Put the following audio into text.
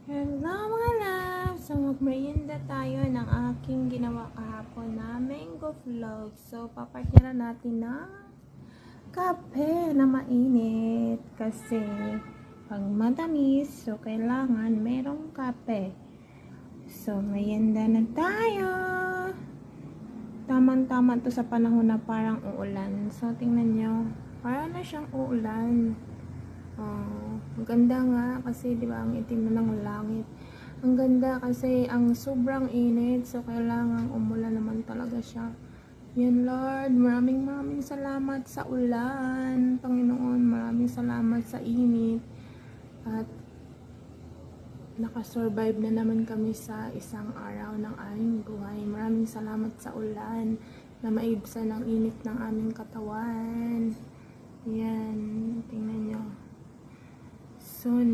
Hello mga love! So magmerienda tayo ng aking ginawa kahapon na mango vlog. So papartneran natin ng kape na mainit kasi pag matamis, so kailangan merong kape. So merienda na tayo. Tamang-tama to sa panahon na parang uulan. So tingnan nyo, parang na siyang uulan. Maganda nga kasi 'di ba ang itim na ng langit. Ang ganda kasi ang sobrang init, so kailangan umulan naman talaga siya. Yan Lord, maraming salamat sa ulan. Panginoon, maraming salamat sa init. At nakasurvive na naman kami sa isang araw ng aming buhay. Maraming salamat sa ulan na maibsan ang init ng aming katawan. Yan, tingnan nyo. So